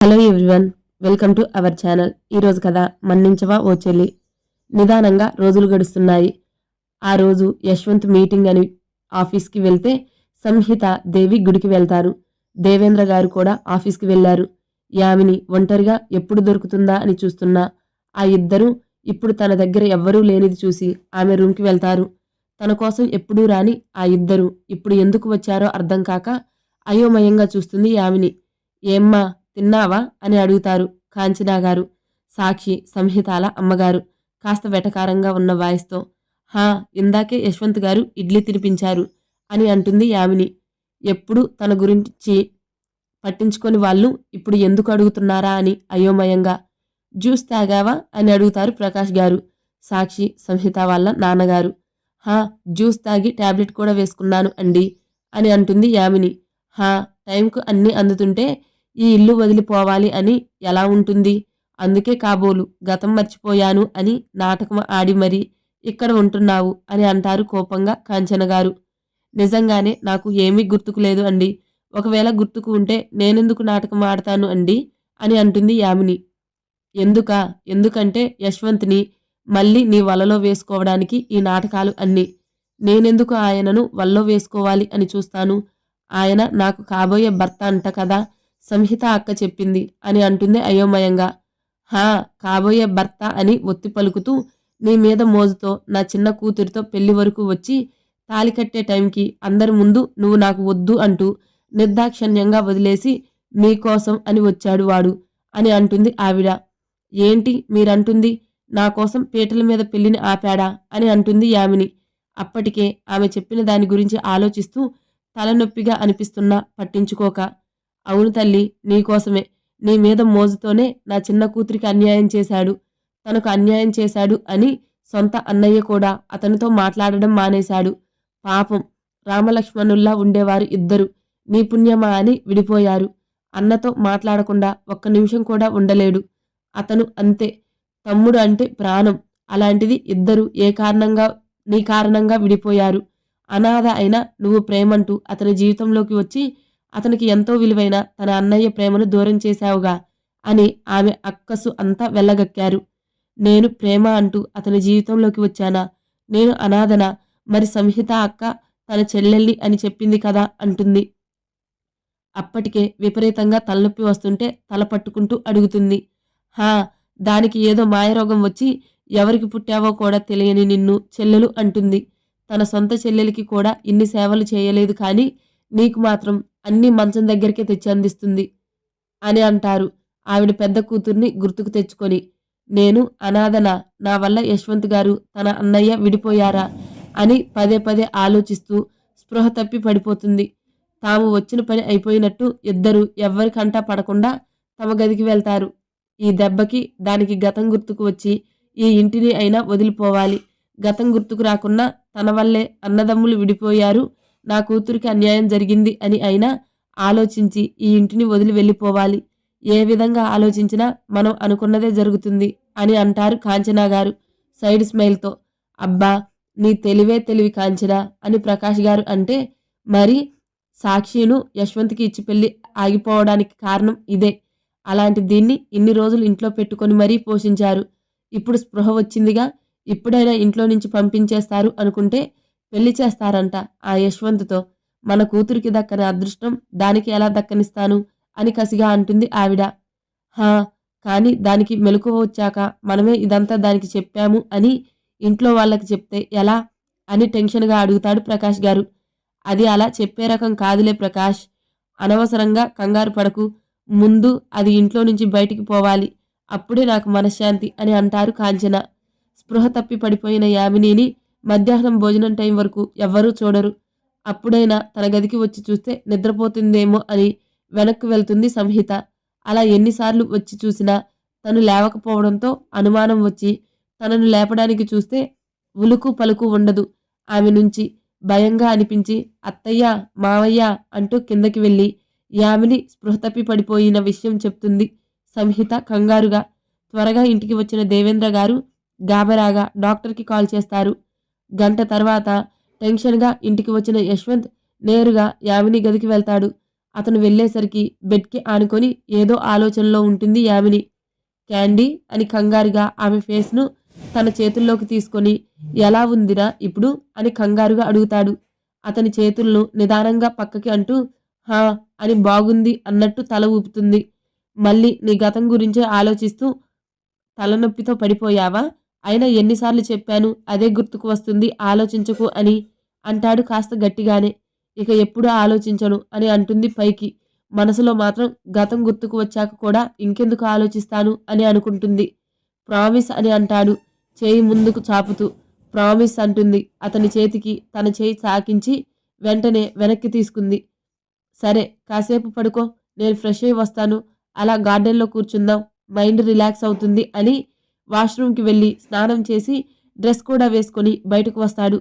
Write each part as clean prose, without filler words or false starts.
Hello everyone, welcome to our channel. ఈరోజు కథ మన్నించవా ఓ చెల్లి. నిదానంగా రోజులు గడుస్తున్నాయి. ఆ రోజు యశ్వంత్ మీటింగ్ అని ఆఫీస్కి వెళ్తే సంహిత దేవి గుడికి వెళ్తారు. దేవేంద్ర గారు కూడా ఆఫీస్కి వెళ్లారు. యామిని ఒంటరిగా ఎప్పుడు దొరుకుతుందా అని చూస్తున్నా ఆ ఇద్దరూ ఇప్పుడు తన దగ్గర ఎవ్వరూ లేనిది చూసి ఆమె రూమ్కి వెళ్తారు. తన కోసం ఎప్పుడూ రాని ఆ ఇద్దరు ఇప్పుడు ఎందుకు వచ్చారో అర్థం కాక అయోమయంగా చూస్తుంది యామిని. ఏమ్మా తిన్నావా అని అడుగుతారు కాంచనా గారు. సాక్షి సంహితాల అమ్మగారు కాస్త వెటకారంగా ఉన్న వాయిస్తో హా, ఇందాకే యశ్వంత్ గారు ఇడ్లీ తినిపించారు అని అంటుంది యామిని. ఎప్పుడు తన గురించి పట్టించుకొని వాళ్ళు ఇప్పుడు ఎందుకు అడుగుతున్నారా అని అయోమయంగా. జ్యూస్ తాగావా అని అడుగుతారు ప్రకాష్ గారు, సాక్షి సంహిత వాళ్ళ నాన్నగారు. హా, జ్యూస్ తాగి టాబ్లెట్ కూడా వేసుకున్నాను అండి అని అంటుంది యామిని. హా, టైంకు అన్నీ అందుతుంటే ఈ ఇల్లు వదిలిపోవాలి అని ఎలా ఉంటుంది? అందుకే కాబోలు గతం మర్చిపోయాను అని నాటకం ఆడి మరీ ఇక్కడ ఉంటున్నావు అని అంటారు కోపంగా కాంచన గారు. నిజంగానే నాకు ఏమీ గుర్తుకు లేదు అండి. ఒకవేళ గుర్తుకు ఉంటే నేనెందుకు నాటకం ఆడతాను అండి అని అంటుంది యామిని. ఎందుకంటే యశ్వంత్ని మళ్ళీ నీ వలలో వేసుకోవడానికి ఈ నాటకాలు అన్నీ. నేనెందుకు ఆయనను వల్లో వేసుకోవాలి అని చూస్తాను? ఆయన నాకు కాబోయే భర్త అంట కదా, సంహిత అక్క చెప్పింది అని అంటుంది అయోమయంగా. హా, కాబోయే భర్త అని ఒత్తి పలుకుతూ నీ మీద మోజుతో నా చిన్న కూతురితో పెళ్లి వరకు వచ్చి తాలి కట్టే టైంకి అందరి ముందు నువ్వు నాకు వద్దు అంటూ నిర్దాక్షణ్యంగా వదిలేసి మీకోసం అని వచ్చాడు వాడు అని అంటుంది ఆవిడ. ఏంటి మీరంటుంది? నా కోసం పీటల మీద పెళ్లిని ఆపాడా అని అంటుంది యామిని. అప్పటికే ఆమె చెప్పిన దాని గురించి ఆలోచిస్తూ తలనొప్పిగా అనిపిస్తున్నా పట్టించుకోక. అవును తల్లి, నీకోసమే. నీ మీద మోజుతోనే నా చిన్న కూతురికి అన్యాయం చేశాడు. తనకు అన్యాయం చేశాడు అని సొంత అన్నయ్య కూడా అతనితో మాట్లాడడం మానేశాడు. పాపం రామలక్ష్మణుల్లా ఉండేవారు ఇద్దరు. నీ పుణ్యమా అని విడిపోయారు. అన్నతో మాట్లాడకుండా ఒక్క నిమిషం కూడా ఉండలేడు అతను. అంతే, తమ్ముడు అంటే ప్రాణం. అలాంటిది ఇద్దరు నీ కారణంగా విడిపోయారు. అనాథ అయినా నువ్వు ప్రేమంటూ అతని జీవితంలోకి వచ్చి అతనికి ఎంతో విలువైన తన అన్నయ్య ప్రేమను దూరం చేశావుగా అని ఆమె అక్కసు అంతా వెళ్ళగక్కారు. నేను ప్రేమ అంటూ అతని జీవితంలోకి వచ్చానా? నేను అనాథనా? మరి సంహిత అక్క తన చెల్లెల్ని అని చెప్పింది కదా అంటుంది. అప్పటికే విపరీతంగా తలనొప్పి వస్తుంటే తల పట్టుకుంటూ అడుగుతుంది. హా, దానికి ఏదో మాయరోగం వచ్చి ఎవరికి పుట్టావో కూడా తెలియని నిన్ను చెల్లెలు అంటుంది. తన సొంత చెల్లెలికి కూడా ఇన్ని సేవలు చేయలేదు, కానీ నీకు మాత్రం అన్నీ మంచం దగ్గరికే తెచ్చి అందిస్తుంది అని అంటారు ఆవిడ పెద్ద కూతుర్ని గుర్తుకు తెచ్చుకొని. నేను అనాథనా? నా వల్ల యశ్వంత్ గారు తన అన్నయ్య విడిపోయారా అని పదే పదే ఆలోచిస్తూ స్పృహ తప్పి పడిపోతుంది. తాము వచ్చిన పని అయిపోయినట్టు ఇద్దరు ఎవ్వరికంటా పడకుండా తమ గదికి వెళ్తారు. ఈ దెబ్బకి దానికి గతం గుర్తుకు వచ్చి ఈ ఇంటిని అయినా వదిలిపోవాలి. గతం గుర్తుకు రాకున్నా తన వల్లే అన్నదమ్ములు విడిపోయారు, నా కూతురికి అన్యాయం జరిగింది అని అయినా ఆలోచించి ఈ ఇంటిని వదిలి వెళ్ళిపోవాలి. ఏ విధంగా ఆలోచించినా మనం అనుకున్నదే జరుగుతుంది అని అంటారు కాంచనా గారు సైడ్ స్మైల్తో. అబ్బా, నీ తెలివే తెలివి కాంచనా అని ప్రకాష్ గారు అంటే, మరి సాక్షిను యశ్వంత్కి ఇచ్చి పెళ్లి ఆగిపోవడానికి కారణం ఇదే. అలాంటి దీన్ని ఇన్ని రోజులు ఇంట్లో పెట్టుకొని మరీ పోషించారు. ఇప్పుడు స్పృహ వచ్చిందిగా, ఇప్పుడైనా ఇంట్లో నుంచి పంపించేస్తారు అనుకుంటే పెళ్లి చేస్తారంట ఆ యశ్వంత్తో. మన కూతురికి దక్కని అదృష్టం దానికి ఎలా దక్కనిస్తాను అని కసిగా అంటుంది ఆవిడ. హా, కానీ దానికి మెలకువ వచ్చాక మనమే ఇదంతా దానికి చెప్పాము అని ఇంట్లో వాళ్ళకి చెప్తే ఎలా అని టెన్షన్గా అడుగుతాడు ప్రకాష్ గారు. అది అలా చెప్పే రకం కాదులే ప్రకాష్, అనవసరంగా కంగారు పడకు. ముందు అది ఇంట్లో నుంచి బయటికి పోవాలి, అప్పుడే నాకు మనశ్శాంతి అని అంటారు కాంచన. స్పృహ తప్పి పడిపోయిన యామినిని మధ్యాహ్నం భోజనం టైం వరకు ఎవ్వరూ చూడరు. అప్పుడైనా తన గదికి వచ్చి చూస్తే నిద్రపోతుందేమో అని వెనక్కు వెళ్తుంది సంహిత. అలా ఎన్నిసార్లు వచ్చి చూసినా తను లేవకపోవడంతో అనుమానం వచ్చి తనను లేపడానికి చూస్తే ఉలుకు పలుకు ఉండదు ఆమె నుంచి. భయంగా అనిపించి అత్తయ్య, మావయ్య అంటూ కిందకి వెళ్ళి యామిని స్పృహ తప్పి పడిపోయిన విషయం చెప్తుంది సంహిత కంగారుగా. త్వరగా ఇంటికి వచ్చిన దేవేంద్ర గారు గాబరాగా డాక్టర్కి కాల్ చేస్తారు. గంట తర్వాత టెన్షన్గా ఇంటికి వచ్చిన యశ్వంత్ నేరుగా యామిని గదికి వెళ్తాడు. అతను వెళ్ళేసరికి బెడ్కి ఆనుకొని ఏదో ఆలోచనలో ఉంటుంది యామిని. క్యాండీ అని కంగారుగా ఆమె ఫేస్ను తన చేతుల్లోకి తీసుకొని ఎలా ఉందిరా ఇప్పుడు అని కంగారుగా అడుగుతాడు. అతని చేతులను నిదానంగా పక్కకి అంటూ హా అని బాగుంది అన్నట్టు తల ఊపుతుంది. మళ్ళీ నీ గతం గురించే ఆలోచిస్తూ తలనొప్పితో పడిపోయావా? అయినా ఎన్నిసార్లు చెప్పాను అదే గుర్తుకు వస్తుంది ఆలోచించకు అని అంటాడు కాస్త గట్టిగానే. ఇక ఎప్పుడూ ఆలోచించను అని అంటుంది పైకి. మనసులో మాత్రం గతం గుర్తుకు వచ్చాక కూడా ఇంకెందుకు ఆలోచిస్తాను అని అనుకుంటుంది. ప్రామిస్ అని అంటాడు చేయి ముందుకు చాపుతూ. ప్రామిస్ అంటుంది అతని చేతికి తన చేయి తాకించి వెంటనే వెనక్కి తీసుకుంది. సరే కాసేపు పడుకో, నేను ఫ్రెష్ అయి వస్తాను, అలా గార్డెన్లో కూర్చుందాం, మైండ్ రిలాక్స్ అవుతుంది అని వాష్రూమ్కి వెళ్ళి స్నానం చేసి డ్రెస్ కూడా వేసుకొని బయటకు వస్తాడు.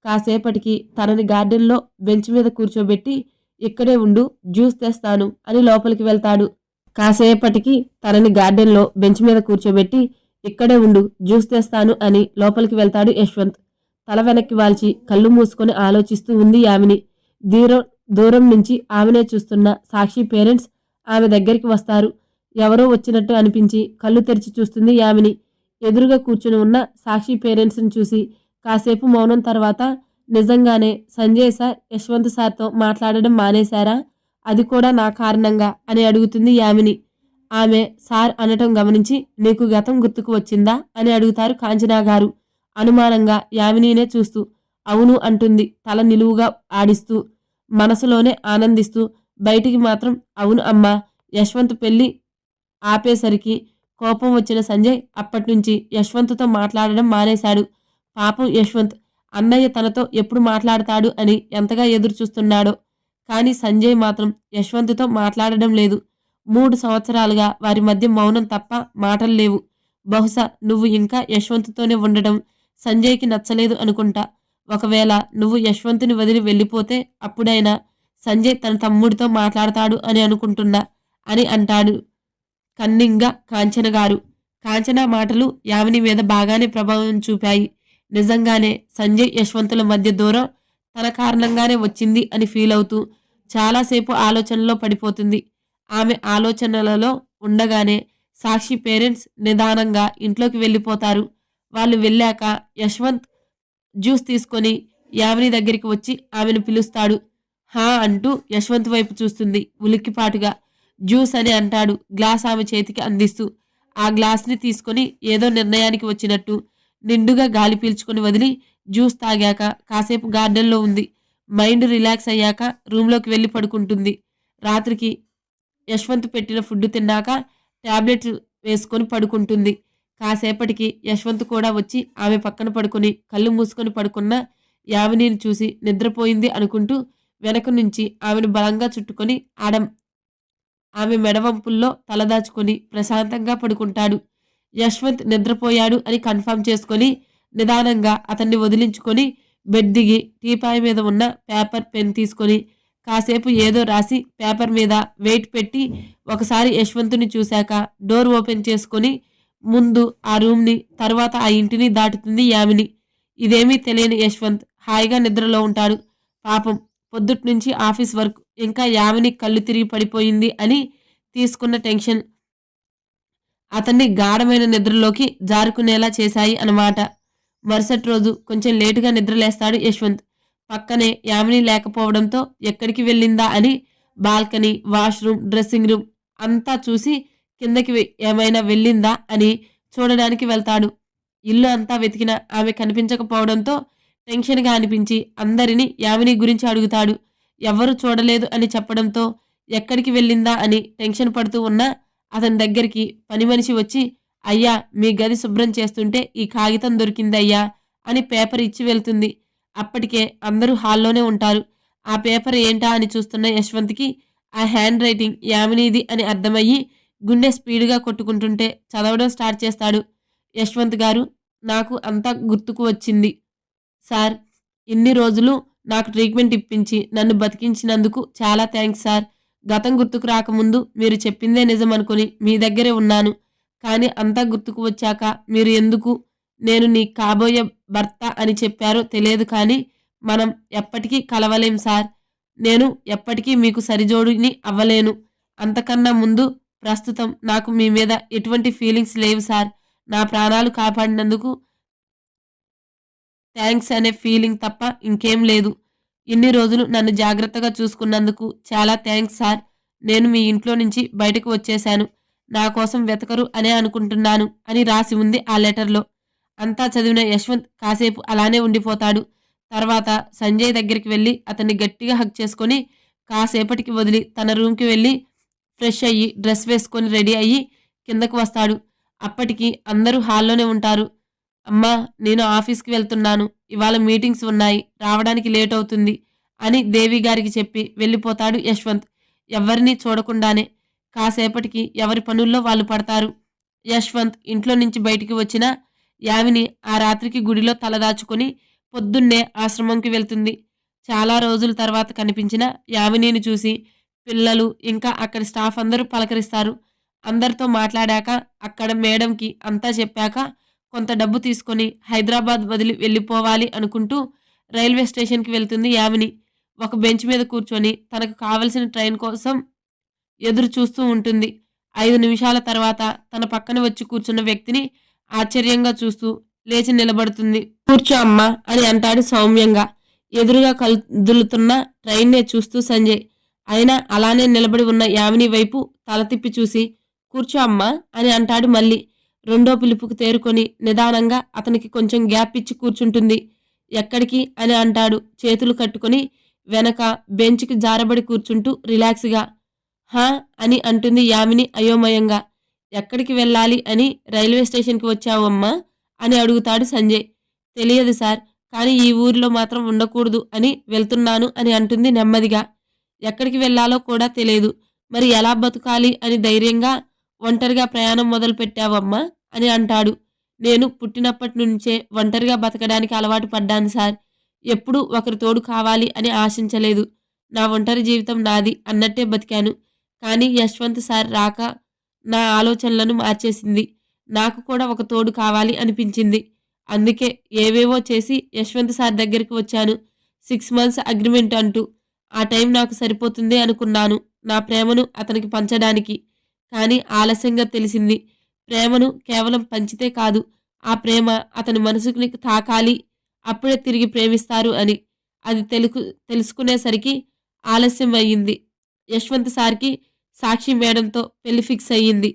కాసేపటికి తనని గార్డెన్లో బెంచ్ మీద కూర్చోబెట్టి ఇక్కడే ఉండు జ్యూస్ తెస్తాను అని లోపలికి వెళ్తాడు. కాసేపటికి తనని గార్డెన్లో బెంచ్ మీద కూర్చోబెట్టి ఇక్కడే ఉండు జ్యూస్ తెస్తాను అని లోపలికి వెళ్తాడు యశ్వంత్. తల వెనక్కి వాల్చి కళ్ళు మూసుకొని ఆలోచిస్తూ ఉంది యామిని. దూరం నుంచి ఆమెనే చూస్తున్న సాక్షి పేరెంట్స్ ఆమె దగ్గరికి వస్తారు. ఎవరో వచ్చినట్టు అనిపించి కళ్ళు తెరిచి చూస్తుంది యామిని. ఎదురుగా కూర్చుని ఉన్న సాక్షి పేరెంట్స్ని చూసి కాసేపు మౌనం తర్వాత నిజంగానే సంజయ్ సార్ యశ్వంత్ సార్తో మాట్లాడడం మానేశారా? అది కూడా నా కారణంగా అని అడుగుతుంది యామిని. ఆమె సార్ అనటం గమనించి నీకు గతం గుర్తుకు వచ్చిందా అని అడుగుతారు కాంచనా గారు అనుమానంగా యామినీనే చూస్తూ. అవును అంటుంది తల నిలువుగా ఆడిస్తూ, మనసులోనే ఆనందిస్తూ. బయటికి మాత్రం అవును అమ్మా. యశ్వంత్ పెళ్లి ఆపేసరికి కోపం వచ్చిన సంజయ్ అప్పట్నుంచి యశ్వంత్తో మాట్లాడడం మానేశాడు. పాపం యశ్వంత్ అన్నయ్య తనతో ఎప్పుడు మాట్లాడతాడు అని ఎంతగా ఎదురు చూస్తున్నాడో. కానీ సంజయ్ మాత్రం యశ్వంత్తో మాట్లాడడం లేదు. 3 సంవత్సరాలుగా వారి మధ్య మౌనం తప్ప మాటలు లేవు. బహుశా నువ్వు ఇంకా యశ్వంత్తోనే ఉండడం సంజయ్కి నచ్చలేదు అనుకుంటా. ఒకవేళ నువ్వు యశ్వంత్ని వదిలి వెళ్ళిపోతే అప్పుడైనా సంజయ్ తన తమ్ముడితో మాట్లాడతాడు అని అనుకుంటున్నా అని అంటాడు కన్నింగ్గా కాంచన గారు. కాంచన మాటలు యామిని మీద బాగానే ప్రభావం చూపాయి. నిజంగానే సంజయ్ యశ్వంతుల మధ్య దూరం తన కారణంగానే వచ్చింది అని ఫీల్ అవుతూ చాలాసేపు ఆలోచనలో పడిపోతుంది. ఆమె ఆలోచనలలో ఉండగానే సాక్షి పేరెంట్స్ నిదానంగా ఇంట్లోకి వెళ్ళిపోతారు. వాళ్ళు వెళ్ళాక యశ్వంత్ జ్యూస్ తీసుకొని యామిని దగ్గరికి వచ్చి ఆమెను పిలుస్తాడు. హా అంటూ యశ్వంత్ వైపు చూస్తుంది ఉలిక్కిపాటుగా. జ్యూస్ అని అంటాడు గ్లాస్ ఆమె చేతికి అందిస్తూ. ఆ గ్లాస్ని తీసుకొని ఏదో నిర్ణయానికి వచ్చినట్టు నిండుగా గాలి పీల్చుకొని వదిలి జ్యూస్ తాగాక కాసేపు గార్డెన్లో ఉంది. మైండ్ రిలాక్స్ అయ్యాక రూమ్లోకి వెళ్ళి పడుకుంటుంది. రాత్రికి యశ్వంత్ పెట్టిన ఫుడ్ తిన్నాక టాబ్లెట్స్ వేసుకొని పడుకుంటుంది. కాసేపటికి యశ్వంత్ కూడా వచ్చి ఆమె పక్కన పడుకొని కళ్ళు మూసుకొని పడుకున్న యామినిని చూసి నిద్రపోయింది అనుకుంటూ వెనక నుంచి ఆమెను బలంగా చుట్టుకొని ఆమె మెడవంపుల్లో తలదాచుకొని ప్రశాంతంగా పడుకుంటాడు. యశ్వంత్ నిద్రపోయాడు అని కన్ఫర్మ్ చేసుకొని నిదానంగా అతన్ని వదిలించుకొని బెడ్ దిగి టీపాయ్ మీద ఉన్న పేపర్ పెన్ తీసుకొని కాసేపు ఏదో రాసి పేపర్ మీద వెయిట్ పెట్టి ఒకసారి యశ్వంతుని చూశాక డోర్ ఓపెన్ చేసుకొని ముందు ఆ రూమ్ని తర్వాత ఆ ఇంటిని దాటుతుంది యామిని. ఇదేమీ తెలియని యశ్వంత్ హాయిగా నిద్రలో ఉంటాడు. పాపం పొద్దుట్నుంచి ఆఫీస్ వర్క్, ఇంకా యామిని కళ్ళు తిరిగి పడిపోయింది అని తీసుకున్న టెన్షన్ అతన్ని గాఢమైన నిద్రలోకి జారుకునేలా చేశాయి అన్నమాట. మరుసటి రోజు కొంచెం లేటుగా నిద్రలేస్తాడు యశ్వంత్. పక్కనే యామిని లేకపోవడంతో ఎక్కడికి వెళ్ళిందా అని బాల్కనీ, వాష్రూమ్, డ్రెస్సింగ్ రూమ్ అంతా చూసి కిందకి ఏమైనా వెళ్ళిందా అని చూడడానికి వెళ్తాడు. ఇల్లు అంతా వెతికినా ఆమె కనిపించకపోవడంతో టెన్షన్గా అనిపించి అందరినీ యామిని గురించి అడుగుతాడు. ఎవ్వరూ చూడలేదు అని చెప్పడంతో ఎక్కడికి వెళ్ళిందా అని టెన్షన్ పడుతూ ఉన్నా అతని దగ్గరికి పని మనిషి వచ్చి అయ్యా మీ గది శుభ్రం చేస్తుంటే ఈ కాగితం దొరికిందయ్యా అని పేపర్ ఇచ్చి వెళ్తుంది. అప్పటికే అందరూ హాల్లోనే ఉంటారు. ఆ పేపర్ ఏంటా అని చూస్తున్న యశ్వంత్కి ఆ హ్యాండ్ రైటింగ్ యామినిది అని అర్థమయ్యి గుండె స్పీడ్గా కొట్టుకుంటుంటే చదవడం స్టార్ట్ చేస్తాడు. యశ్వంత్ గారు, నాకు అంతా గుర్తుకు వచ్చింది సార్. ఇన్ని రోజులు నాకు ట్రీట్మెంట్ ఇప్పించి నన్ను బతికించినందుకు చాలా థ్యాంక్స్ సార్. గతం గుర్తుకు రాకముందు మీరు చెప్పిందే నిజం అనుకుని మీ దగ్గరే ఉన్నాను. కానీ అంతా గుర్తుకు వచ్చాక మీరు ఎందుకు నేను నీ కాబోయే భర్త అని చెప్పారో తెలియదు, కానీ మనం ఎప్పటికీ కలవలేం సార్. నేను ఎప్పటికీ మీకు సరిజోడుని అవ్వలేను. అంతకన్నా ముందు ప్రస్తుతం నాకు మీ మీద ఎటువంటి ఫీలింగ్స్ లేవు సార్. నా ప్రాణాలు కాపాడినందుకు థాంక్స్ అనే ఫీలింగ్ తప్ప ఇంకేం లేదు. ఇన్ని రోజులు నన్ను జాగ్రత్తగా చూసుకున్నందుకు చాలా థాంక్స్ సార్. నేను మీ ఇంట్లో నుంచి బయటకు వచ్చేశాను. నా కోసం వెతకరు అనే అనుకుంటున్నాను అని రాసి ఉంది ఆ లెటర్‌లో. అంతా చదివిన యశ్వంత్ కాసేపు అలానే ఉండిపోతాడు. తర్వాత సంజయ్ దగ్గరికి వెళ్లి అతన్ని గట్టిగా హగ్ చేసుకొని కాసేపటికి వదిలి తన రూమ్‌కి వెళ్లి ఫ్రెష్ అయ్యి డ్రెస్ వేసుకొని రెడీ అయ్యి కిందకు వస్తాడు. అప్పటికి అందరూ హాల్లోనే ఉంటారు. అమ్మా, నేను ఆఫీస్‌కి వెళ్తున్నాను. ఇవాళ మీటింగ్స్ ఉన్నాయి. రావడానికి లేట్ అవుతుంది అని దేవి గారికి చెప్పి వెళ్ళిపోతాడు యశ్వంత్. ఎవ్వరినీ చూడకుండానే. కాసేపటికి ఎవరి పనుల్లో వాళ్ళు పడతారు. యశ్వంత్ ఇంట్లో నుంచి బయటికి వచ్చినా యామిని ఆ రాత్రికి గుడిలో తలదాచుకొని పొద్దున్నే ఆశ్రమంకి వెళ్తుంది. చాలా రోజుల తర్వాత కనిపించిన యామినిని చూసి పిల్లలు ఇంకా అక్కడి స్టాఫ్ అందరూ పలకరిస్తారు. అందరితో మాట్లాడాక అక్కడ మేడంకి అంతా చెప్పాక కొంత డబ్బు తీసుకొని హైదరాబాద్ వదిలి వెళ్ళిపోవాలి అనుకుంటూ రైల్వే స్టేషన్‌కి వెళ్తుంది యామిని. ఒక బెంచ్ మీద కూర్చొని తనకు కావలసిన ట్రైన్ కోసం ఎదురు చూస్తూ ఉంటుంది. 5 నిమిషాల తర్వాత తన పక్కన వచ్చి కూర్చున్న వ్యక్తిని ఆశ్చర్యంగా చూస్తూ లేచి నిలబడుతుంది. "కూర్చో అమ్మా" అని అంటాడు సౌమ్యంగా. ఎదురుగా కదులుతున్న ట్రైన్నే చూస్తూ సంజయ్. అయినా అలానే నిలబడి ఉన్న యామిని వైపు తల తిప్పి చూసి "కూర్చో అమ్మా" అని అంటాడు మళ్ళీ. రెండో పిలుపుకు తేరుకొని నిదానంగా అతనికి కొంచెం గ్యాప్ ఇచ్చి కూర్చుంటుంది. "ఎక్కడికి" అని అంటాడు చేతులు కట్టుకొని వెనక బెంచ్‌కి జారబడి కూర్చుంటూ రిలాక్స్‌గా. "హా" అని అంటుంది యామిని అయోమయంగా. "ఎక్కడికి వెళ్ళాలి అని రైల్వే స్టేషన్‌కి వచ్చావమ్మా" అని అడుగుతాడు సంజయ్. "తెలియదు సార్. కానీ ఈ ఊరిలో మాత్రం ఉండకూడదు అని వెళ్తున్నాను" అని అంటుంది నెమ్మదిగా. "ఎక్కడికి వెళ్ళాలో కూడా తెలీదు. మరి ఎలా బతకాలి అని ధైర్యంగా, ఒంటరిగా ప్రయాణం మొదలుపెట్టావమ్మా" అని అంటాడు. "నేను పుట్టినప్పటి నుంచే ఒంటరిగా బతకడానికి అలవాటు పడ్డాను సార్. ఎప్పుడూ ఒకరి తోడు కావాలి అని ఆశించలేదు. నా ఒంటరి జీవితం నాది అన్నట్టే బతికాను. కానీ యశ్వంత్ సార్ రాక నా ఆలోచనలను మార్చేసింది. నాకు కూడా ఒక తోడు కావాలి అనిపించింది. అందుకే ఏవేవో చేసి యశ్వంత్ సార్ దగ్గరికి వచ్చాను. 6 మంత్స్ అగ్రిమెంట్ అంటూ. ఆ టైం నాకు సరిపోతుంది అనుకున్నాను నా ప్రేమను అతనికి పంచడానికి. కానీ ఆలస్యంగా తెలిసింది ప్రేమను కేవలం పంచితే కాదు, ఆ ప్రేమ అతని మనసుకి తాకాలి. అప్పుడే తిరిగి ప్రేమిస్తారు అని. అది తెలుసుకునేసరికి ఆలస్యం అయ్యింది. యశ్వంత్ సార్‌కి సాక్షి మేడంతో పెళ్లి ఫిక్స్ అయ్యింది.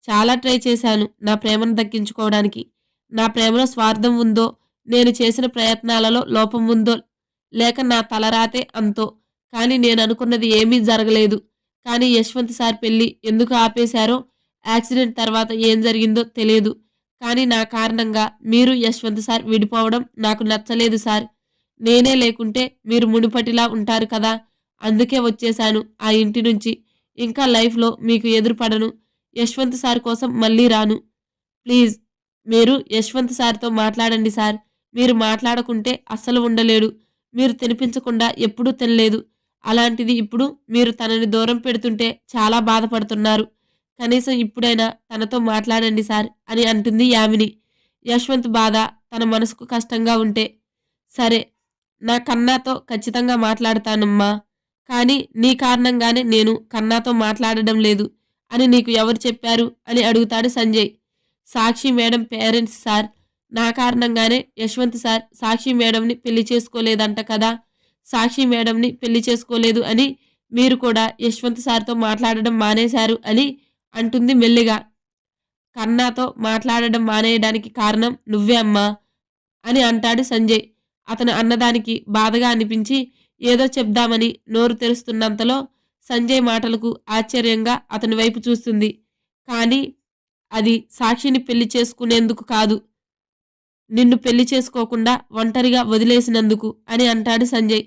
చాలా ట్రై చేశాను నా ప్రేమను దక్కించుకోవడానికి. నా ప్రేమలో స్వార్థం ఉందో, నేను చేసిన ప్రయత్నాలలో లోపం ఉందో, లేక నా తలరాతే అంతో. కానీ నేననుకున్నది ఏమీ జరగలేదు. కానీ యశ్వంత్ సార్ పెళ్లి ఎందుకు ఆపేశారో, యాక్సిడెంట్ తర్వాత ఏం జరిగిందో తెలియదు. కానీ నా కారణంగా మీరు యశ్వంత్ సార్ విడిపోవడం నాకు నచ్చలేదు సార్. నేనే లేకుంటే మీరు మునుపటిలా ఉంటారు కదా! అందుకే వచ్చేశాను ఆ ఇంటి నుంచి. ఇంకా లైఫ్‌లో మీకు ఎదురుపడను. యశ్వంత్ సార్ కోసం మళ్ళీ రాను. ప్లీజ్ మీరు యశ్వంత్ సార్‌తో మాట్లాడండి సార్. మీరు మాట్లాడకుంటే అస్సలు ఉండలేడు. మీరు తినిపించకుండా ఎప్పుడూ తినలేదు. అలాంటిది ఇప్పుడు మీరు తనని దూరం పెడుతుంటే చాలా బాధపడుతున్నారు. కనీసం ఇప్పుడైనా తనతో మాట్లాడండి సార్ అని అంటుంది యామిని. యశ్వంత్ బాధ తన మనసుకు కష్టంగా ఉంటే, సరే నా కన్నాతో ఖచ్చితంగా మాట్లాడతానమ్మా. కానీ నీ కారణంగానే నేను కన్నాతో మాట్లాడడం లేదు అని నీకు ఎవరు చెప్పారు అని అడుగుతాడు సంజయ్. సాక్షి మేడం పేరెంట్స్ సార్. నా కారణంగానే యశ్వంత్ సార్ సాక్షి మేడంని పెళ్లి చేసుకోలేదంట కదా! సాక్షి మేడంని పెళ్లి చేసుకోలేదు అని మీరు కూడా యశ్వంత్ సార్‌తో మాట్లాడడం మానేశారు అని అంటుంది మెల్లిగా. కన్నాతో మాట్లాడడం మానేయడానికి కారణం నువ్వే అమ్మా అని అంటాడు సంజయ్. అతను అన్నదానికి బాధగా అనిపించి ఏదో చెప్దామని నోరు తెరుస్తున్నంతలో సంజయ్ మాటలకు ఆశ్చర్యంగా అతని వైపు చూస్తుంది. కానీ అది సాక్షిని పెళ్లి చేసుకునేందుకు కాదు. నిన్ను పెళ్లి చేసుకోకుండా ఒంటరిగా వదిలేసినందుకు అని అంటాడు సంజయ్.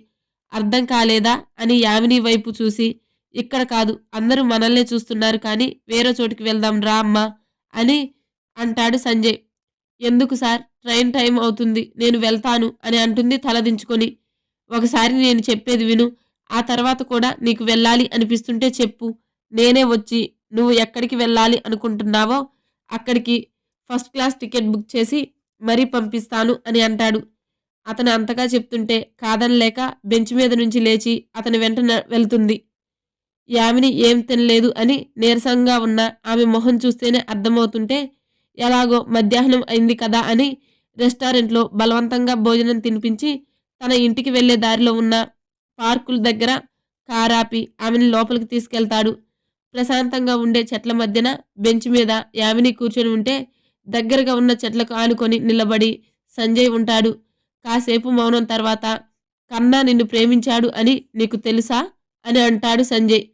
అర్థం కాలేదా అని యామిని వైపు చూసి, ఇక్కడ కాదు అందరూ మనల్నే చూస్తున్నారు కానీ వేరే చోటికి వెళ్దాం రా అమ్మా అని అంటాడు సంజయ్. ఎందుకు సార్? ట్రైన్ టైం అవుతుంది. నేను వెళ్తాను అని అంటుంది తలదించుకొని. ఒకసారి నేను చెప్పేది విను. ఆ తర్వాత కూడా నీకు వెళ్ళాలి అనిపిస్తుంటే చెప్పు. నేనే వచ్చి నువ్వు ఎక్కడికి వెళ్ళాలి అనుకుంటున్నావో అక్కడికి ఫస్ట్ క్లాస్ టికెట్ బుక్ చేసి మరీ పంపిస్తాను అని అంటాడు. అతను అంతగా చెప్తుంటే కాదనలేక బెంచ్ మీద నుంచి లేచి అతని వెంట వెళ్తుంది. యామిని ఏం తినలేదు అని నీరసంగా ఉన్న ఆమె మొహం చూస్తేనే అర్థమవుతుంటే ఎలాగో మధ్యాహ్నం అయింది కదా అని రెస్టారెంట్లో బలవంతంగా భోజనం తినిపించి తన ఇంటికి వెళ్లే దారిలో ఉన్న పార్కుల దగ్గర కారాపి ఆమెను లోపలికి తీసుకెళ్తాడు. ప్రశాంతంగా ఉండే చెట్ల మధ్యన బెంచ్ మీద యామిని కూర్చొని ఉంటే దగ్గరగా ఉన్న చెట్లకు ఆనుకొని నిలబడి సంజయ్ ఉంటాడు. కాసేపు మౌనం తర్వాత కన్నా నిన్ను ప్రేమించాడు అని నీకు తెలుసా అని అంటాడు సంజయ్.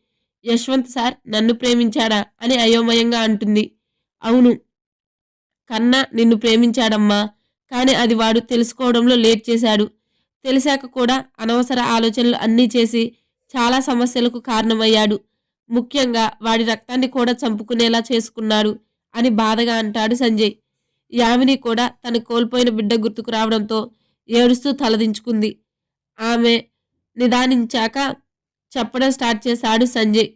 యశ్వంత్ సార్ నన్ను ప్రేమించాడా అని అయోమయంగా అంటుంది. అవును, కన్నా నిన్ను ప్రేమించాడమ్మా. కానీ అది వాడు తెలుసుకోవడంలో లేట్ చేశాడు. తెలిసాక కూడా అనవసర ఆలోచనలు అన్నీ చేసి చాలా సమస్యలకు కారణమయ్యాడు. ముఖ్యంగా వాడి రక్తాన్ని కూడా చంపుకునేలా చేసుకున్నాడు అని బాధగా అంటాడు సంజయ్. యామిని కూడా తన కోల్పోయిన బిడ్డ గుర్తుకు రావడంతో ఏడుస్తూ తలదించుకుంది. ఆమె నిదానించాక చెప్పడం స్టార్ట్ చేశాడు సంజయ్.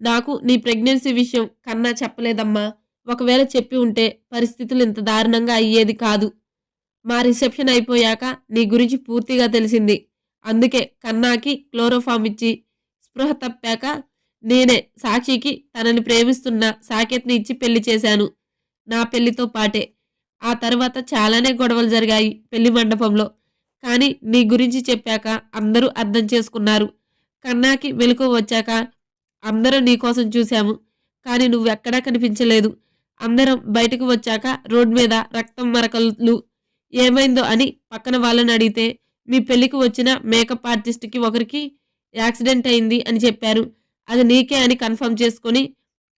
నాకు నీ ప్రెగ్నెన్సీ విషయం కన్నా చెప్పలేదమ్మా. ఒకవేళ చెప్పి ఉంటే పరిస్థితులు ఇంత దారుణంగా అయ్యేది కాదు. మా రిసెప్షన్ అయిపోయాక నీ గురించి పూర్తిగా తెలిసింది. అందుకే కన్నాకి క్లోరోఫామ్ ఇచ్చి స్పృహ తప్పాక నేనే సాక్షికి తనని ప్రేమిస్తున్న సాకేత్ని ఇచ్చి పెళ్లి చేశాను. నా పెళ్లితో పాటే. ఆ తర్వాత చాలానే గొడవలు జరిగాయి పెళ్లి మండపంలో. కానీ నీ గురించి చెప్పాక అందరూ అర్థం చేసుకున్నారు. కన్నాకి మెలకువ వచ్చాక అందరం నీకోసం చూశాము. కానీ నువ్వెక్కడా కనిపించలేదు. అందరం బయటకు వచ్చాక రోడ్ మీద రక్తం మరకలు. ఏమైందో అని పక్కన వాళ్ళని అడిగితే మీ పెళ్లికి వచ్చిన మేకప్ ఆర్టిస్ట్కి ఒకరికి యాక్సిడెంట్ అయింది అని చెప్పారు. అది నీకే అని కన్ఫర్మ్ చేసుకొని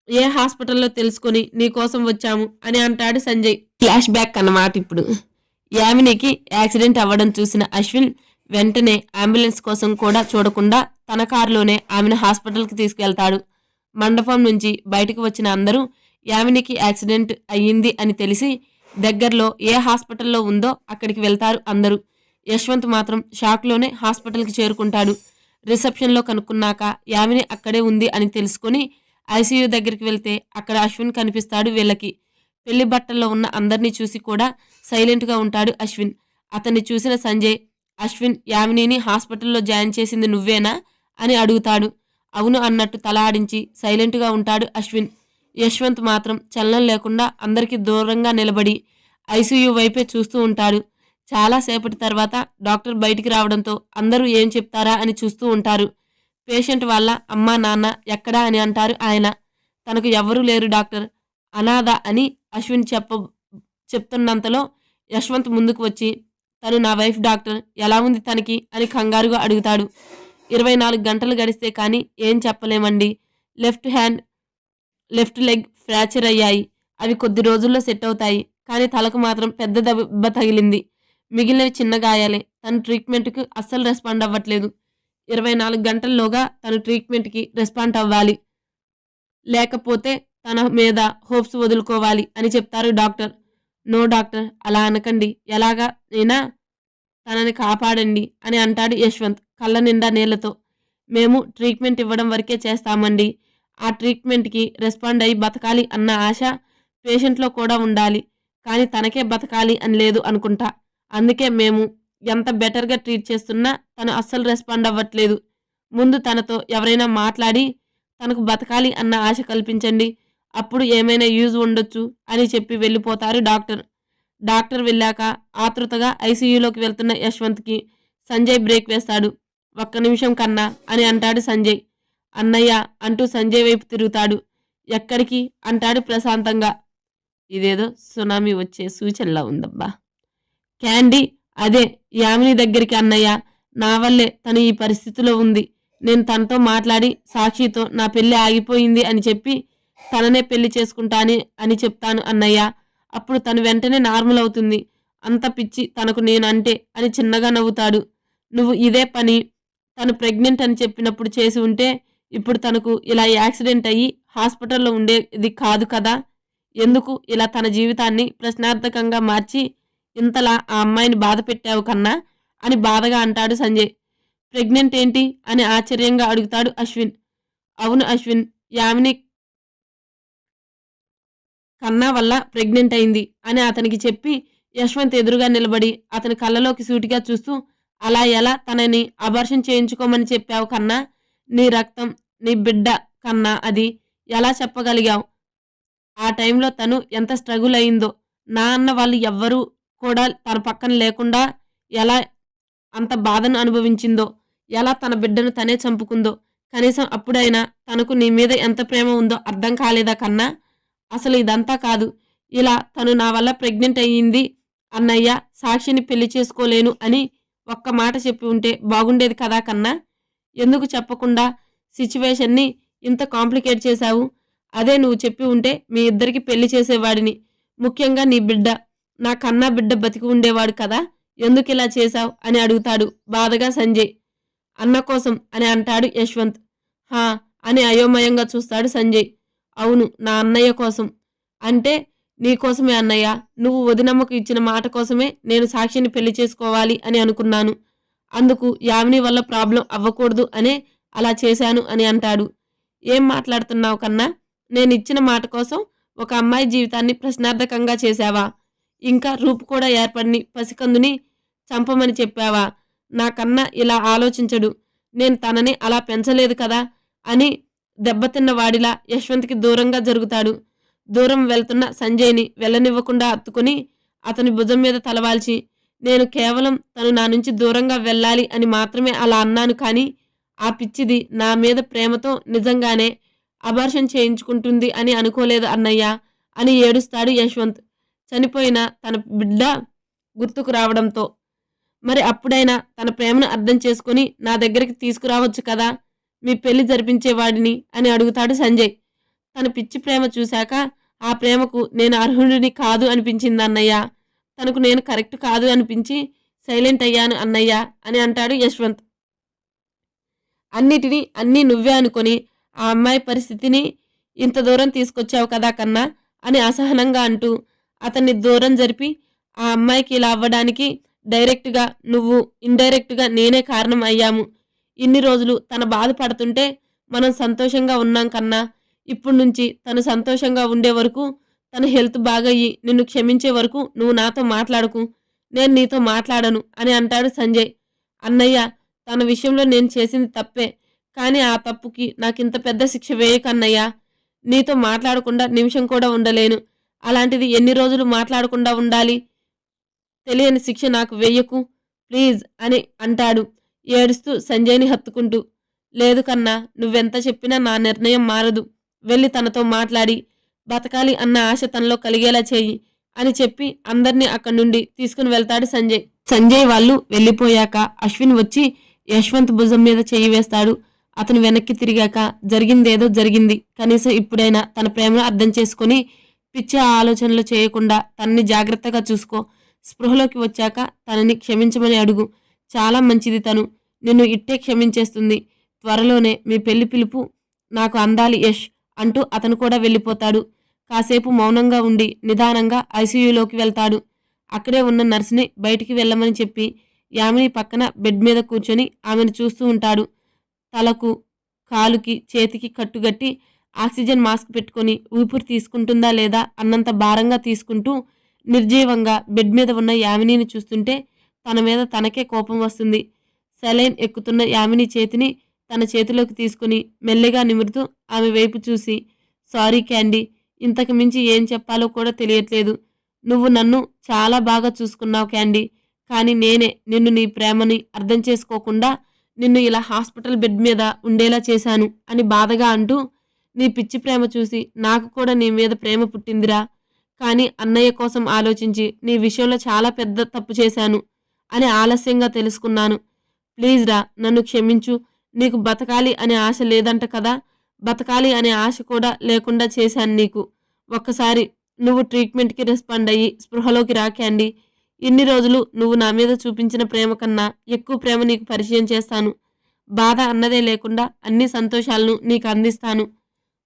ఏ హాస్పిటల్లో తెలుసుకొని నీకోసం వచ్చాము అని అంటాడు సంజయ్. ఫ్లాష్ బ్యాక్ అన్నమాట. ఇప్పుడు యామినికి యాక్సిడెంట్ అవ్వడం చూసిన అశ్విన్ వెంటనే అంబులెన్స్ కోసం కూడా చూడకుండా తన కారులోనే ఆమెను హాస్పిటల్కి తీసుకెళ్తాడు. మండపం నుంచి బయటకు వచ్చిన అందరూ యామినికి యాక్సిడెంట్ అయ్యింది అని తెలిసి దగ్గరలో ఏ హాస్పిటల్లో ఉందో అక్కడికి వెళ్తారు అందరూ. యశ్వంత్ మాత్రం షాక్లోనే హాస్పిటల్కి చేరుకుంటాడు. రిసెప్షన్లో కనుక్కున్నాక యామిని అక్కడే ఉంది అని తెలుసుకుని ఐసీయూ దగ్గరికి వెళ్తే అక్కడ అశ్విన్ కనిపిస్తాడు వీళ్ళకి. పెళ్లి బట్టల్లో ఉన్న అందరినీ చూసి కూడా సైలెంట్గా ఉంటాడు అశ్విన్. అతన్ని చూసిన సంజయ్ అశ్విన్ యామినిని హాస్పిటల్లో జాయిన్ చేసింది నువ్వేనా అని అడుగుతాడు. అవును అన్నట్టు తల ఆడించి సైలెంట్గా ఉంటాడు అశ్విన్. యశ్వంత్ మాత్రం చలనం లేకుండా అందరికీ దూరంగా నిలబడి ఐసీయూ వైపే చూస్తూ ఉంటాడు. చాలాసేపటి తర్వాత డాక్టర్ బయటికి రావడంతో అందరూ ఏం చెప్తారా అని చూస్తూ ఉంటారు. పేషెంట్ వాళ్ళ అమ్మా నాన్న ఎక్కడా అని అంటారు ఆయన. తనకు ఎవ్వరూ లేరు డాక్టర్, అనాథ అని అశ్విన్ చెప్తున్నంతలో యశ్వంత్ ముందుకు వచ్చి తను నా వైఫ్ డాక్టర్, ఎలా ఉంది తనకి అని కంగారుగా అడుగుతాడు. 24 గంటలు గడిస్తే కానీ ఏం చెప్పలేమండి. లెఫ్ట్ లెగ్ ఫ్రాక్చర్ అయ్యాయి. అవి కొద్ది రోజుల్లో సెట్ అవుతాయి. కానీ తలకు మాత్రం పెద్ద దెబ్బ తగిలింది. మిగిలినవి చిన్న గాయాలే. తను ట్రీట్మెంట్కి అస్సలు రెస్పాండ్ అవ్వట్లేదు. 24 గంటల్లోగా తను ట్రీట్మెంట్కి రెస్పాండ్ అవ్వాలి, లేకపోతే తన మీద హోప్స్ వదులుకోవాలి అని చెప్తారు డాక్టర్. నో డాక్టర్, అలా అనకండి, ఎలాగా అయినా తనని కాపాడండి అని అంటాడు యశ్వంత్ కళ్ళ నిండా నీళ్లతో. మేము ట్రీట్మెంట్ ఇవ్వడం వరకే చేస్తామండి. ఆ ట్రీట్మెంట్కి రెస్పాండ్ అయ్యి బతకాలి అన్న ఆశ పేషెంట్లో కూడా ఉండాలి. కానీ తనకే బతకాలి అని లేదు అనుకుంటా. అందుకే మేము ఎంత బెటర్గా ట్రీట్ చేస్తున్నా తను అస్సలు రెస్పాండ్ అవ్వట్లేదు. ముందు తనతో ఎవరైనా మాట్లాడి తనకు బతకాలి అన్న ఆశ కల్పించండి. అప్పుడు ఏమైనా యూజ్ ఉండొచ్చు అని చెప్పి వెళ్ళిపోతారు డాక్టర్. డాక్టర్ వెళ్ళాక ఆతృతగా ఐసీయూలోకి వెళ్తున్న యశ్వంత్కి సంజయ్ బ్రేక్ వేస్తాడు. ఒక్క నిమిషం కన్నా అని అంటాడు సంజయ్. అన్నయ్య అంటూ సంజయ్ వైపు తిరుగుతాడు. ఎక్కడికి అంటాడు ప్రశాంతంగా. ఇదేదో సునామీ వచ్చే సూచనలా ఉందబ్బా. క్యాండీ, అదే యామిని దగ్గరికి అన్నయ్య. నా వల్లే తను ఈ పరిస్థితిలో ఉంది. నేను తనతో మాట్లాడి సాక్షితో నా పెళ్లి ఆగిపోయింది అని చెప్పి తననే పెళ్లి చేసుకుంటాను అని చెప్తాను అన్నయ్య. అప్పుడు తను వెంటనే నార్మల్ అవుతుంది. అంత పిచ్చి తనకు నేనంటే అని చిన్నగా నవ్వుతాడు. నువ్వు ఇదే పని తను ప్రెగ్నెంట్ అని చెప్పినప్పుడు చేసి ఉంటే ఇప్పుడు తనకు ఇలా యాక్సిడెంట్ అయ్యి హాస్పిటల్లో ఉండేది కాదు కదా. ఎందుకు ఇలా తన జీవితాన్ని ప్రశ్నార్థకంగా మార్చి ఇంతలా ఆ అమ్మాయిని బాధ పెట్టావు కన్నా అని బాధగా అంటాడు సంజయ్. ప్రెగ్నెంట్ ఏంటి అని ఆశ్చర్యంగా అడుగుతాడు అశ్విన్. అవును అశ్విన్, యామిని కన్నా వల్ల ప్రెగ్నెంట్ అయింది అని అతనికి చెప్పి యశ్వంత్ ఎదురుగా నిలబడి అతని కళ్ళలోకి సూటిగా చూస్తూ, అలా ఎలా తనని అబార్షన్ చేయించుకోమని చెప్పావు కన్నా? నీ రక్తం, నీ బిడ్డ కన్నా అది ఎలా చెప్పగలిగావు? ఆ టైంలో తను ఎంత స్ట్రగుల్ అయిందో, నా అన్న వాళ్ళు ఎవ్వరూ కూడా తన పక్కన లేకుండా ఎలా అంత బాధను అనుభవించిందో, ఎలా తన బిడ్డను తనే చంపుకుందో, కనీసం అప్పుడైనా తనకు నీ మీద ఎంత ప్రేమ ఉందో అర్థం కాలేదా కన్నా? అసలు ఇదంతా కాదు. ఇలా తను నా వల్ల ప్రెగ్నెంట్ అయ్యింది అన్నయ్య, సాక్షిని పెళ్లి చేసుకోలేను అని ఒక్క మాట చెప్పి ఉంటే బాగుండేది కదా కన్నా? ఎందుకు చెప్పకుండా సిచ్యువేషన్ని ఇంత కాంప్లికేట్ చేశావు? అదే నువ్వు చెప్పి ఉంటే మీ ఇద్దరికి పెళ్లి చేసేవాడిని. ముఖ్యంగా నీ బిడ్డ, నా కన్నా బిడ్డ బతికి ఉండేవాడు కదా, ఎందుకిలా చేశావు అని అడుగుతాడు బాధగా సంజయ్. అన్న కోసం అని అంటాడు యశ్వంత్. హా అని అయోమయంగా చూస్తాడు సంజయ్. అవును, నా అన్నయ్య కోసం. అంటే నీకోసమే అన్నయ్య. నువ్వు వదినమ్మకు ఇచ్చిన మాట కోసమే నేను సాక్షిని పెళ్లి చేసుకోవాలి అని అనుకున్నాను. అందుకు యామిని వల్ల ప్రాబ్లం అవ్వకూడదు అనే అలా చేశాను అని అంటాడు. ఏం మాట్లాడుతున్నావు కన్నా? నేనిచ్చిన మాట కోసం ఒక అమ్మాయి జీవితాన్ని ప్రశ్నార్థకంగా చేశావా? ఇంకా రూపు కూడా ఏర్పడిని పసికందుని చంపమని చెప్పావా? నాకన్నా ఇలా ఆలోచించడు. నేను తనని అలా పెంచలేదు కదా అని దెబ్బతిన్న వాడిలా యశ్వంత్కి దూరంగా జరుగుతాడు. దూరం వెళ్తున్న సంజయ్ని వెళ్ళనివ్వకుండా హత్తుకుని అతని భుజం మీద తలవాల్చి, నేను కేవలం తను నా నుంచి దూరంగా వెళ్ళాలి అని మాత్రమే అలా అన్నాను కానీ ఆ పిచ్చిది నా మీద ప్రేమతో నిజంగానే అబార్షన్ చేయించుకుంటుంది అని అనుకోలేదు అన్నయ్య అని ఏడుస్తాడు యశ్వంత్. చనిపోయిన తన బిడ్డ గుర్తుకు రావడంతో. మరి అప్పుడైనా తన ప్రేమను అర్థం చేసుకుని నా దగ్గరికి తీసుకురావచ్చు కదా, మీ పెళ్లి జరిపించేవాడిని అని అడుగుతాడు సంజయ్. తన పిచ్చి ప్రేమ చూశాక ఆ ప్రేమకు నేను అర్హుడిని కాదు అనిపించింది అన్నయ్య. తనకు నేను కరెక్ట్ కాదు అనిపించి సైలెంట్ అయ్యాను అన్నయ్య అని అంటాడు యశ్వంత్. అన్నీ నువ్వే అనుకొని ఆ అమ్మాయి పరిస్థితిని ఇంత దూరం తీసుకొచ్చావు కదా కన్నా అని అసహనంగా అంటూ అతన్ని దూరం జరిపి, ఆ అమ్మాయికి ఇలా అవ్వడానికి డైరెక్ట్గా నువ్వు, ఇండైరెక్ట్గా నేనే కారణం అయ్యాము. ఇన్ని రోజులు తన బాధపడుతుంటే మనం సంతోషంగా ఉన్నాం కన్నా. ఇప్పుడు నుంచి తను సంతోషంగా ఉండే వరకు, తన హెల్త్ బాగయ్యి నిన్ను క్షమించే వరకు నువ్వు నాతో మాట్లాడకు, నేను నీతో మాట్లాడను అని అంటాడు సంజయ్. అన్నయ్య, తన విషయంలో నేను చేసింది తప్పే, కానీ ఆ తప్పుకి నాకింత పెద్ద శిక్ష వేయకన్నయ్యా. నీతో మాట్లాడకుండా నిమిషం కూడా ఉండలేను. అలాంటిది ఎన్ని రోజులు మాట్లాడకుండా ఉండాలి? తెలియని శిక్ష నాకు వెయ్యకు ప్లీజ్ అని అంటాడు ఏడుస్తూ సంజయ్ని హత్తుకుంటూ. లేదు కన్నా, నువ్వెంత చెప్పినా నా నిర్ణయం మారదు. వెళ్ళి తనతో మాట్లాడి బతకాలి అన్న ఆశ తనలో కలిగేలా చేయి అని చెప్పి అందర్నీ అక్కడి నుండి తీసుకుని వెళ్తాడు సంజయ్. సంజయ్ వాళ్ళు వెళ్ళిపోయాక అశ్విన్ వచ్చి యశ్వంత్ భుజం మీద చేయి వేస్తాడు. అతను వెనక్కి తిరిగాక, జరిగిందేదో జరిగింది, కనీసం ఇప్పుడైనా తన ప్రేమను అర్థం చేసుకుని పిచ్చి ఆలోచనలు చేయకుండా తనని జాగ్రత్తగా చూసుకో. స్పృహలోకి వచ్చాక తనని క్షమించమని అడుగు. చాలా మంచిది, తను నిన్ను ఇట్టే క్షమించేస్తుంది. త్వరలోనే మీ పెళ్లి పిలుపు నాకు అందాలి యష్ అంటూ అతను కూడా వెళ్ళిపోతాడు. కాసేపు మౌనంగా ఉండి నిదానంగా ఐసీయూలోకి వెళ్తాడు. అక్కడే ఉన్న నర్సుని బయటికి వెళ్ళమని చెప్పి యామిని పక్కన బెడ్ మీద కూర్చొని ఆమెను చూస్తూ ఉంటాడు. తలకు, కాలుకి, చేతికి కట్టుగట్టి ఆక్సిజన్ మాస్క్ పెట్టుకొని ఊపిరి తీసుకుంటుందా లేదా అన్నంత భారంగా తీసుకుంటూ నిర్జీవంగా బెడ్ మీద ఉన్న యామినిని చూస్తుంటే తన మీద తనకే కోపం వస్తుంది. సెలైన్ ఎక్కుతున్న యామిని చేతిని తన చేతిలోకి తీసుకుని మెల్లిగా నిమురుతూ ఆమె వైపు చూసి, సారీ క్యాండీ, ఇంతకు మించి ఏం చెప్పాలో కూడా తెలియట్లేదు. నువ్వు నన్ను చాలా బాగా చూసుకున్నావు క్యాండీ, కానీ నేనే నిన్ను, నీ ప్రేమని అర్థం చేసుకోకుండా నిన్ను ఇలా హాస్పిటల్ బెడ్ మీద ఉండేలా చేశాను అని బాధగా అంటూ, నీ పిచ్చి ప్రేమ చూసి నాకు కూడా నీ మీద ప్రేమ పుట్టిందిరా, కానీ అన్నయ్య కోసం ఆలోచించి నీ విషయంలో చాలా పెద్ద తప్పు చేశాను అని ఆలస్యంగా తెలుసుకున్నాను. ప్లీజ్ రా, నన్ను క్షమించు. నీకు బతకాలి అనే ఆశ లేదంట కదా, బతకాలి అనే ఆశ కూడా లేకుండా చేశాను నీకు. ఒక్కసారి నువ్వు ట్రీట్మెంట్కి రెస్పాండ్ అయ్యి స్పృహలోకి రా క్యాండీ. ఇన్ని రోజులు నువ్వు నా మీద చూపించిన ప్రేమ కన్నా ఎక్కువ ప్రేమ నీకు పరిచయం చేస్తాను. బాధ అన్నదే లేకుండా అన్ని సంతోషాలను నీకు అందిస్తాను.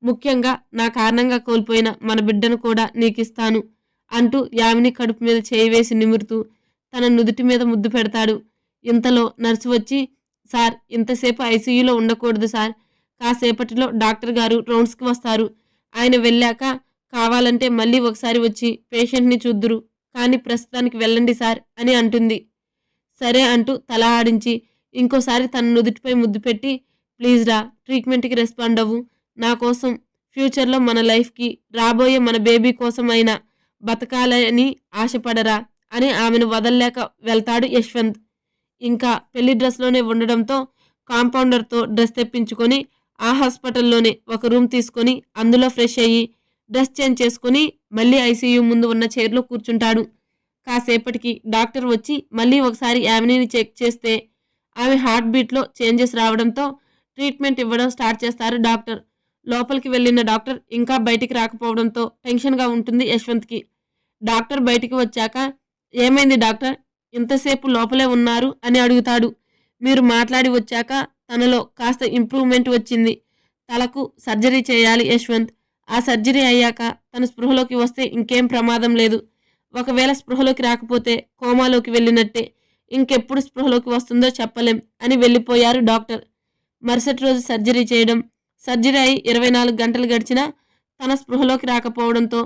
ముఖ్యంగా నా కారణంగా కోల్పోయిన మన బిడ్డను కూడా నీకిస్తాను అంటూ యామిని కడుపు మీద చేయి వేసి నిమురుతూ తన నుదుటి మీద ముద్దు పెడతాడు. ఇంతలో నర్సు వచ్చి, సార్, ఇంతసేపు ఐసీయూలో ఉండకూడదు సార్, కాసేపటిలో డాక్టర్ గారు రౌండ్స్కి వస్తారు. ఆయన వెళ్ళాక కావాలంటే మళ్ళీ ఒకసారి వచ్చి పేషెంట్ని చూద్దురు కానీ ప్రస్తుతానికి వెళ్ళండి సార్ అని అంటుంది. సరే అంటూ తల ఆడించి ఇంకోసారి తన నుదుటిపై ముద్దు పెట్టి, ప్లీజ్ రా, ట్రీట్మెంట్కి రెస్పాండ్ అవ్వు, నా కోసం, ఫ్యూచర్లో మన లైఫ్కి, రాబోయే మన బేబీ కోసం అయినా బతకాలని ఆశపడరా అని ఆమెను వదల్లేక వెళ్తాడు యశ్వంత్. ఇంకా పెళ్లి డ్రెస్లోనే ఉండడంతో కాంపౌండర్తో డ్రెస్ తెప్పించుకొని ఆ హాస్పిటల్లోనే ఒక రూమ్ తీసుకొని అందులో ఫ్రెష్ అయ్యి డ్రెస్ చేంజ్ చేసుకుని మళ్ళీ ఐసీయూ ముందు ఉన్న చైర్లో కూర్చుంటాడు. కాసేపటికి డాక్టర్ వచ్చి మళ్ళీ ఒకసారి యామినీని చెక్ చేస్తే ఆమె హార్ట్ బీట్లో చేంజెస్ రావడంతో ట్రీట్మెంట్ ఇవ్వడం స్టార్ట్ చేస్తారు డాక్టర్. లోపలికి వెళ్ళిన డాక్టర్ ఇంకా బయటికి రాకపోవడంతో టెన్షన్గా ఉంటుంది యశ్వంత్కి. డాక్టర్ బయటికి వచ్చాక, ఏమైంది డాక్టర్, ఇంతసేపు లోపలే ఉన్నారు అని అడుగుతాడు. మీరు మాట్లాడి వచ్చాక తనలో కాస్త ఇంప్రూవ్మెంట్ వచ్చింది. తలకు సర్జరీ చేయాలి యశ్వంత్. ఆ సర్జరీ అయ్యాక తన స్పృహలోకి వస్తే ఇంకేం ప్రమాదం లేదు. ఒకవేళ స్పృహలోకి రాకపోతే కోమాలోకి వెళ్ళినట్టే. ఇంకెప్పుడు స్పృహలోకి వస్తుందో చెప్పలేం అని వెళ్ళిపోయారు డాక్టర్. మరుసటి రోజు సర్జరీ చేయడం. సర్జరీ అయి 24 గంటలు గడిచినా తన స్పృహలోకి రాకపోవడంతో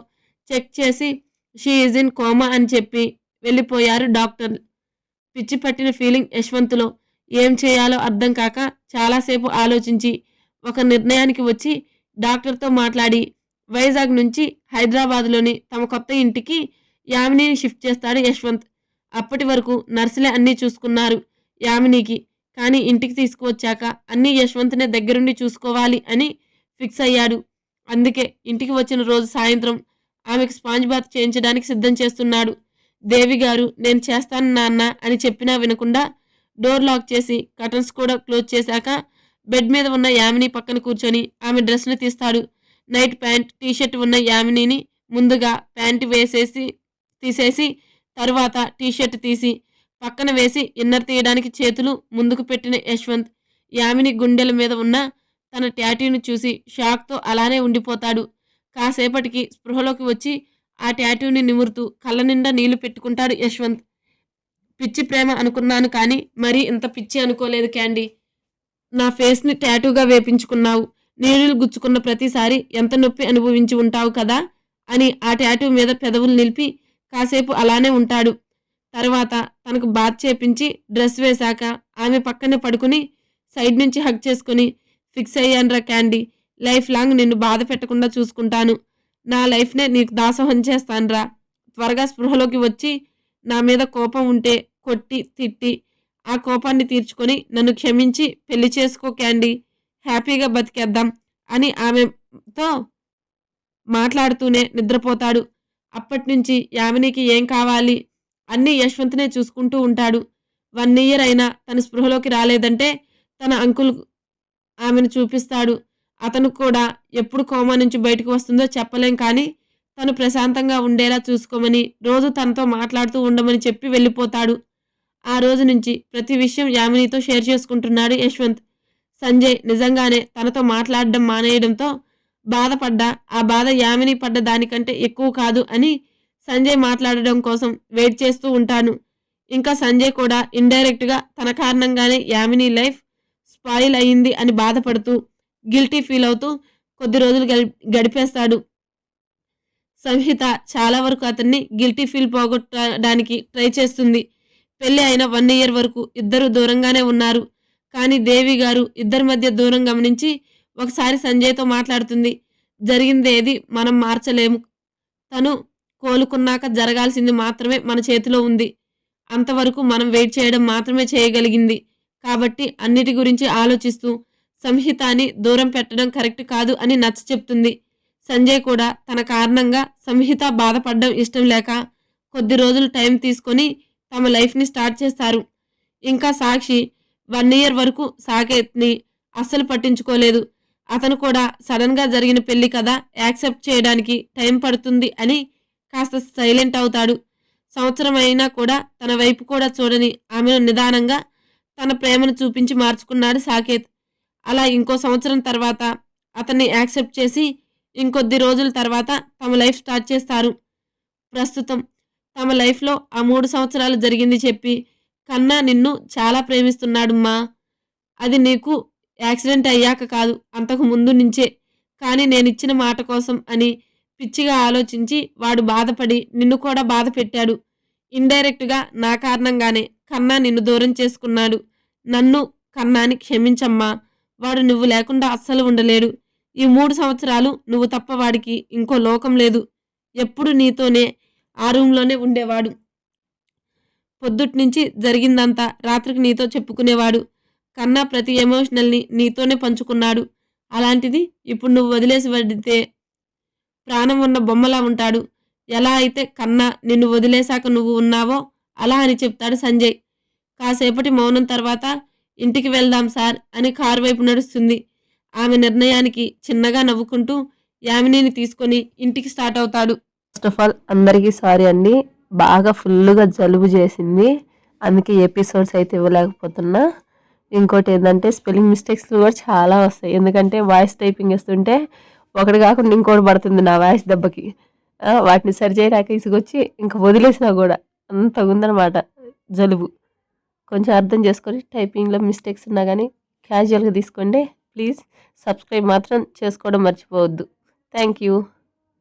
చెక్ చేసి షీ ఈజ్ ఇన్ కోమా అని చెప్పి వెళ్ళిపోయారు డాక్టర్. పిచ్చి పట్టిన ఫీలింగ్ యశ్వంత్లో. ఏం చేయాలో అర్థం కాక చాలాసేపు ఆలోచించి ఒక నిర్ణయానికి వచ్చి డాక్టర్తో మాట్లాడి వైజాగ్ నుంచి హైదరాబాద్లోని తమ కొత్త ఇంటికి యామినీని షిఫ్ట్ చేస్తాడు యశ్వంత్. అప్పటి వరకు నర్సులే అన్నీ చూసుకున్నారు యామినీకి. కానీ ఇంటికి తీసుకువచ్చాక అన్నీ యశ్వంత్నే దగ్గరుండి చూసుకోవాలి అని ఫిక్స్ అయ్యాడు. అందుకే ఇంటికి వచ్చిన రోజు సాయంత్రం ఆమెకు స్పాంజ్ బాత్ చేయించడానికి సిద్ధం చేస్తున్నాడు. దేవి గారు నేను చేస్తాను నాన్న అని చెప్పినా వినకుండా డోర్ లాక్ చేసి కర్టన్స్ కూడా క్లోజ్ చేశాక బెడ్ మీద ఉన్న యామిని పక్కన కూర్చొని ఆమె డ్రెస్ని తీస్తాడు. నైట్ ప్యాంట్, టీషర్ట్ ఉన్న యామినీని ముందుగా ప్యాంట్ తీసేసి తరువాత టీషర్ట్ తీసి పక్కన వేసి ఇన్నర్ తీయడానికి చేతులు ముందుకు పెట్టిన యశ్వంత్ యామిని గుండెల మీద ఉన్న తన ట్యాటూని చూసి షాక్తో అలానే ఉండిపోతాడు. కాసేపటికి స్పృహలోకి వచ్చి ఆ ట్యాటూని నిమురుతూ కళ్ళ నిండా నీళ్లు పెట్టుకుంటాడు యశ్వంత్. పిచ్చి ప్రేమ అనుకున్నాను కానీ మరీ ఇంత పిచ్చి అనుకోలేదు క్యాండీ. నా ఫేస్ని ట్యాటూగా వేపించుకున్నావు. నీళ్లు గుచ్చుకున్న ప్రతిసారి ఎంత నొప్పి అనుభవించి ఉంటావు కదా అని ఆ ట్యాటూ మీద పెదవులు నిలిపి కాసేపు అలానే ఉంటాడు. తర్వాత తనకు బాత్ చేపించి డ్రెస్ వేశాక ఆమె పక్కనే పడుకుని సైడ్ నుంచి హగ్ చేసుకుని ఫిక్స్ అయ్యానురా క్యాండీ, లైఫ్ లాంగ్ నిన్ను బాధ పెట్టకుండా చూసుకుంటాను. నా లైఫ్నే నీకు దాసోహం చేస్తానురా. త్వరగా స్పృహలోకి వచ్చి నా మీద కోపం ఉంటే కొట్టి తిట్టి ఆ కోపాన్ని తీర్చుకొని నన్ను క్షమించి పెళ్లి చేసుకో క్యాండీ, హ్యాపీగా బతికేద్దాం అని ఆమెతో మాట్లాడుతూనే నిద్రపోతాడు. అప్పటినుంచి యామినికి ఏం కావాలి అన్నీ యశ్వంత్నే చూసుకుంటూ ఉంటాడు. 1 ఇయర్ అయినా తన స్పృహలోకి రాలేదంటే తన అంకుల్ ఆమెను చూపిస్తాడు. అతను కూడా ఎప్పుడు కోమా నుంచి బయటకు వస్తుందో చెప్పలేం కానీ తను ప్రశాంతంగా ఉండేలా చూసుకోమని రోజు తనతో మాట్లాడుతూ ఉండమని చెప్పి వెళ్ళిపోతాడు. ఆ రోజు నుంచి ప్రతి విషయం యామినితో షేర్ చేసుకుంటున్నాడు యశ్వంత్. సంజయ్ నిజంగానే తనతో మాట్లాడడం మానేయడంతో బాధపడ్డా ఆ బాధ యామిని పడ్డ దానికంటే ఎక్కువ కాదు అని సంజయ్ మాట్లాడడం కోసం వెయిట్ చేస్తూ ఉంటాను. ఇంకా సంజయ్ కూడా ఇండైరెక్ట్గా తన కారణంగానే యామిని లైఫ్ స్పాయిల్ అయ్యింది అని బాధపడుతూ గిల్టీ ఫీల్ అవుతూ కొద్ది రోజులు గడిపేస్తాడు. సంహిత చాలా వరకు అతన్ని గిల్టీ ఫీల్ పోగొట్టడానికి ట్రై చేస్తుంది. పెళ్లి అయిన 1 ఇయర్ వరకు ఇద్దరు దూరంగానే ఉన్నారు. కానీ దేవి గారు ఇద్దరి మధ్య దూరం గమనించి ఒకసారి సంజయ్తో మాట్లాడుతుంది. జరిగిందేది మనం మార్చలేము. తను కోలుకున్నాక జరగాల్సింది మాత్రమే మన చేతిలో ఉంది. అంతవరకు మనం వెయిట్ చేయడం మాత్రమే చేయగలిగింది. కాబట్టి అన్నిటి గురించి ఆలోచిస్తూ సంహితాని దూరం పెట్టడం కరెక్ట్ కాదు అని నచ్చ చెప్తుంది. సంజయ్ కూడా తన కారణంగా సంహిత బాధపడడం ఇష్టం లేక కొద్ది రోజులు టైం తీసుకొని తమ లైఫ్ని స్టార్ట్ చేస్తారు. ఇంకా సాక్షి 1 ఇయర్ వరకు సాకేత్ని అస్సలు పట్టించుకోలేదు. అతను కూడా సడన్గా జరిగిన పెళ్లి కదా, యాక్సెప్ట్ చేయడానికి టైం పడుతుంది అని కాస్త సైలెంట్ అవుతాడు. సంవత్సరం అయినా కూడా తన వైపు కూడా చూడని ఆమెను నిదానంగా తన ప్రేమను చూపించి మార్చుకున్నాడు సాకేత్. అలా ఇంకో సంవత్సరం తర్వాత అతన్ని యాక్సెప్ట్ చేసి ఇంకొద్ది రోజుల తర్వాత తమ లైఫ్ స్టార్ట్ చేస్తారు. ప్రస్తుతం తమ లైఫ్లో ఆ 3 సంవత్సరాలు జరిగింది చెప్పి, కన్నా నిన్ను చాలా ప్రేమిస్తున్నాడుమ్మా. అది నీకు యాక్సిడెంట్ అయ్యాక కాదు, అంతకు ముందు నుంచే. కానీ నేనిచ్చిన మాట కోసం అని పిచ్చిగా ఆలోచించి వాడు బాధపడి నిన్ను కూడా బాధ పెట్టాడు. ఇండైరెక్ట్గా నా కారణంగానే కన్నా నిన్ను దూరం చేసుకున్నాడు. నన్ను కన్నాని క్షమించమ్మా. వాడు నువ్వు లేకుండా అస్సలు ఉండలేడు. ఈ 3 సంవత్సరాలు నువ్వు తప్ప వాడికి ఇంకో లోకం లేదు. ఎప్పుడు నీతోనే ఆ రూమ్లోనే ఉండేవాడు. పొద్దుట్నుంచి జరిగిందంతా రాత్రికి నీతో చెప్పుకునేవాడు. కన్నా ప్రతి ఎమోషనల్ని నీతోనే పంచుకున్నాడు. అలాంటిది ఇప్పుడు నువ్వు వదిలేసి వెడితే ప్రాణం ఉన్న బొమ్మలా ఉంటాడు. ఎలా అయితే కన్నా నిన్ను వదిలేశాక నువ్వు ఉన్నావో అలా అని చెప్తాడు సంజయ్. కాసేపటి మౌనం తర్వాత ఇంటికి వెళ్దాం సార్ అని కారు వైపు నడుస్తుంది. ఆమె నిర్ణయానికి చిన్నగా నవ్వుకుంటూ యామినిని తీసుకొని ఇంటికి స్టార్ట్ అవుతాడు. ఫస్ట్ ఆఫ్ ఆల్ అందరికీ సారీ అండి. బాగా ఫుల్గా జలుబు చేసింది, అందుకే ఎపిసోడ్స్ అయితే ఇవ్వలేకపోతున్నా. ఇంకోటి ఏంటంటే స్పెల్లింగ్ మిస్టేక్స్ కూడా చాలా వస్తాయి, ఎందుకంటే వాయిస్ టైపింగ్ వేస్తుంటే ఒకటి కాకుండా ఇంకోటి పడుతుంది నా వాయిస్ దెబ్బకి. వాటిని సరి చేయడానికి ఇసుకొచ్చి ఇంకా వదిలేసినా కూడా అంత ఉందన్నమాట జలుబు. కొంచెం అర్థం చేసుకొని టైపింగ్లో మిస్టేక్స్ ఉన్నా కానీ క్యాజువల్గా తీసుకోండి ప్లీజ్. సబ్స్క్రైబ్ మాత్రం చేసుకోవడం మర్చిపోవద్దు. Thank you.